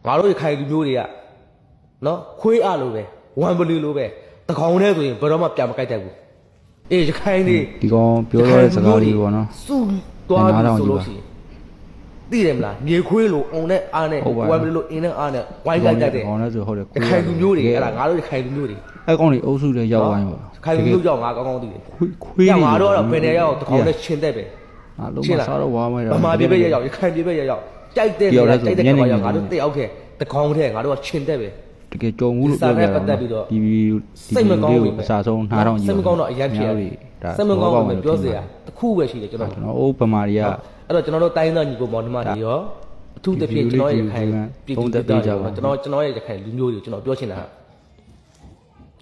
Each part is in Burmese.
ငါတို့ရခိုင်လူမျိုးတွေကနော်ခွေးအလိုပဲဝမ်ဘလီလိုပဲတကောင်နဲ့ဆိုရင်ဘယ်တော့မှပြန်မကြိုက်တတ်ဘူးအေးရခိုင်တွေ ဒီကောင်ပြောတဲ့စကားလေးပေါ့နော် စုသွားပြီဆိုလို့ရှိရင်သိတယ်မလားမြေခွေးလိုအုံနဲ့အားနဲ့ဝမ်ဘလီလိုအင်းနဲ့အားနဲ့ဝိုင်းလိုက်တတ်တယ် ကောင်လည်းဆိုဟုတ်တယ် ရခိုင်လူမျိုးတွေအဲ့ဒါငါတို့ရခိုင်လူမျိုးတွေ အဲ့ကောင်တွေအုပ်စုတွေရောက်သွားရင်ပေါ့ ရခိုင်လူမျိုးကြောင့်ငါကောင်းကောင်းသိတယ် ခွေး ငါတို့ကတော့ဘယ်နေရောက်တကောင်နဲ့ရှင်းတဲ့ပဲ အားလုံးမစားတော့ဝါမဲတာ ဗမာပြည်ပဲရောက်ရခိုင်ပြည်ပဲရောက်ကြိုက်တဲ့နေတာကြိုက်တဲ့ကောင်ရောက်ငါတို့တက်ရောက်ခဲ့တကောင်ထဲငါတို့ကရှင်းတဲ့ပဲ တကယ်ကြုံမှုလို့ပြောပြတာဒီစိတ်မကောင်းဘူးအစားဆုံးနှားတော့ကြီး စိတ်မကောင်းတော့အရင်ဖြစ်ရတယ်စိတ်မကောင်းဘူးပြောစရာတစ်ခုပဲရှိတယ်ကျွန်တော် အိုးဗမာတွေက အဲ့တော့ကျွန်တော်တို့တိုင်းသားညီကိုမောင်နှမတွေရောအထူးသဖြင့်ကျွန်တော်ရဲ့ရခိုင်ပြည်သူတွေကျွန်တော်ရဲ့ရခိုင်လူမျိုးတွေကျွန်တော်ပြောချင်တာ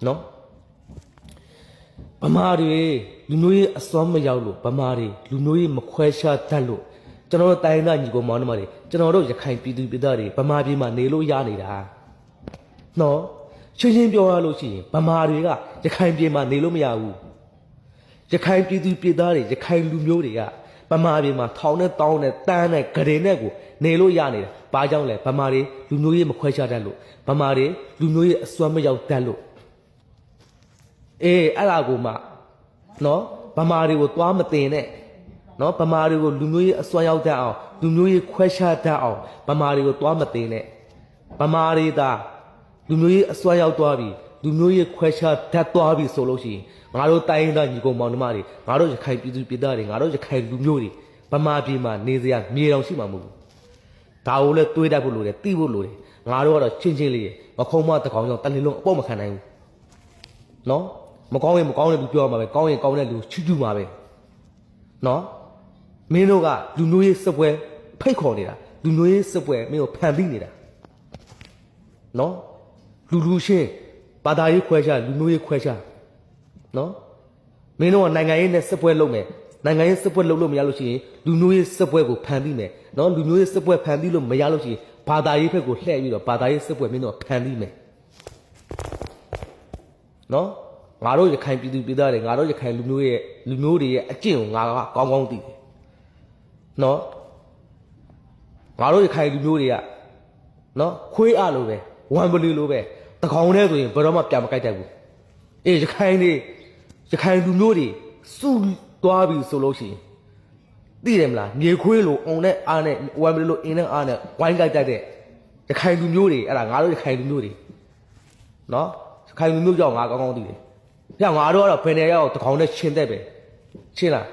နော်ဗမာတွေလူမျိုးရေးအစွမ်းမရောက်လို့ဗမာတွေလူမျိုးရေးမခွဲခြားတတ်လို့ကျွန်တော်တို့တိုင်းသားညီကိုမောင်နှမတွေကျွန်တော်တို့ရခိုင်ပြည်သူပြည်သားတွေဗမာပြည်မှာနေလို့ရနေတာနော်ရှင်းရှင်းပြောရလို့ရှိရင်ဗမာတွေကရခိုင်ပြည်မှာနေလို့မရဘူးရခိုင်ပြည်သူပြည်သားတွေရခိုင်လူမျိုးတွေကဗမာပြည်မှာထောင်နဲ့တောင်းနဲ့တန်းနဲ့ဂရင်နဲ့ကိုနေလို့ရနေတာဘာကြောင့်လဲဗမာတွေလူမျိုးရေးမခွဲခြားတတ်လို့ဗမာတွေလူမျိုးရေးအစွမ်းမရောက်တတ်လို့အေးအဲ့ဒါကိုမှနော်ဗမာတွေကိုသွားမတင်နဲ့နော်ဗမာတွေကိုလူမျိုးရေးအစွမ်းရောက်တတ်အောင်လူမျိုးရေးခွဲခြားတတ်အောင်ဗမာတွေကိုသွားမတင်နဲ့ဗမာတွေသာလူမျိုးရေးအစွမ်းရောက်သွားပြီလူမျိုးရေးခွဲခြားတတ်သွားပြီဆိုလို့ရှိရင်ငါတို့တိုင်းသားညီကောင်မောင်နှမတွေငါတို့ရခိုင်ပြည်သူပြည်သားတွေငါတို့ရခိုင်လူမျိုးတွေဗမာပြည်မှာနေစရာမြေတောင်ရှိမှာမဟုတ်ဘူးဒါကိုလည်းတွေးတတ်ဖို့လိုတယ်သိဖို့လိုတယ်ငါတို့ကတော့ချင်းချင်းလေးမခုံမတကောင်ကြောင့်တလင်းလုံးအပေါ့မခံနိုင်ဘူးနော်မကောင်းရင်မကောင်းတဲ့လူပြောမှာပဲကောင်းရင်ကောင်းတဲ့လူချူးချူးမှာပဲနော်မင်းတို့ကလူမျိုးရေးစပွဲဖိတ်ခေါ်နေတာလူမျိုးရေးစပွဲမင်းကိုဖန်ပြီးနေတာနော်လူချင်းဘာသာရေးခွဲခြားလူမျိုးရေးခွဲခြားနော်မင်းတို့ကနိုင်ငံရေးနဲ့စပွဲလုပ်မယ်နိုင်ငံရေးစပွဲလုပ်လို့မရလို့ရှိရင်လူမျိုးရေးစပွဲကိုဖန်ပြီးမယ်နော်လူမျိုးရေးစပွဲဖန်ပြီးလို့မရလို့ရှိရင်ဘာသာရေးဘက်ကိုလှည့်ပြီးတော့ဘာသာရေးစပွဲမင်းတို့ကဖန်ပြီးမယ်နော်ငါတို့ရခိုင်ပြည်သူပြည်သားတွေငါတို့ရခိုင်လူမျိုးတွေရဲ့အကျင့်ကိုငါကကောင်းကောင်းသိတယ်နော်ငါတို့ရခိုင်လူမျိုးတွေကနော်ခွေးအလိုပဲဝမ်ဘလီလိုပဲတကောင်နဲ့ဆိုရင်ဘယ်တော့မှပြန်မကြိုက်တတ်ဘူးအေးရခိုင်လူမျိုးတွေစုသွားပြီဆိုလို့ရှိရင်သိတယ်မလားမြေခွေးလိုအုံနဲ့အားနဲ့ဝမ်ဘလီလိုအင်းနဲ့အားနဲ့ဝိုင်းကြိုက်တတ်တဲ့ရခိုင်လူမျိုးတွေအဲ့ဒါငါတို့ရခိုင်လူမျိုးတွေနော်ရခိုင်လူမျိုးကြောင့်ငါကောင်းကောင်းသိတယ်။ညငါတို့ကတော့ဘယ်နေရောက်တကောင်နဲ့ရှင်းတဲ့ပဲရှင်းလား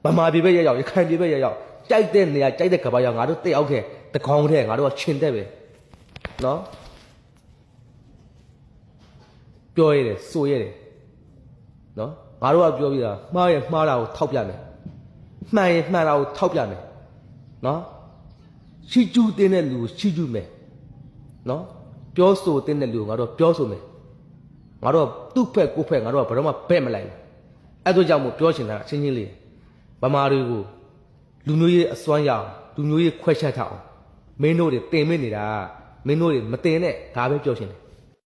ဗမာပြည်ပဲရောက်ရခိုင်ပြည်ပဲရောက်ကြိုက်တဲ့နေရာကြိုက်တဲ့ကဘာရောက်ငါတို့တက်ရောက်ခဲ့တကောင်ထဲငါတို့ကရှင်းတဲ့ပဲနော်ပြောရတယ်စိုးရတယ်နော်ငါတို့ကပြောပြီးတာမှားရမှားတာကိုထောက်ပြမယ်မှန်ရမှန်တာကိုထောက်ပြမယ်နော်ရှိကျူးတဲ့လူကိုရှိကျူးမယ်နော်ပြောဆိုတဲ့လူကိုငါတို့ပြောဆိုမယ်ငါတို့သူ့ဖက်ကိုယ့်ဖက်ငါတို့ကဘယ်တော့မှဘဲ့မလိုက်ဘူးအဲ့တို့ကြောင့်မို့ပြောချင်တာအချင်းချင်းလေးဗမာတွေကိုလူမျိုးရေးအစွမ်းရအောင်လူမျိုးရေးခွဲခြားထားအောင်မင်းတို့တွေတင်မနေတာမင်းတို့တွေမတင်နဲ့ဒါပဲပြောချင်တယ်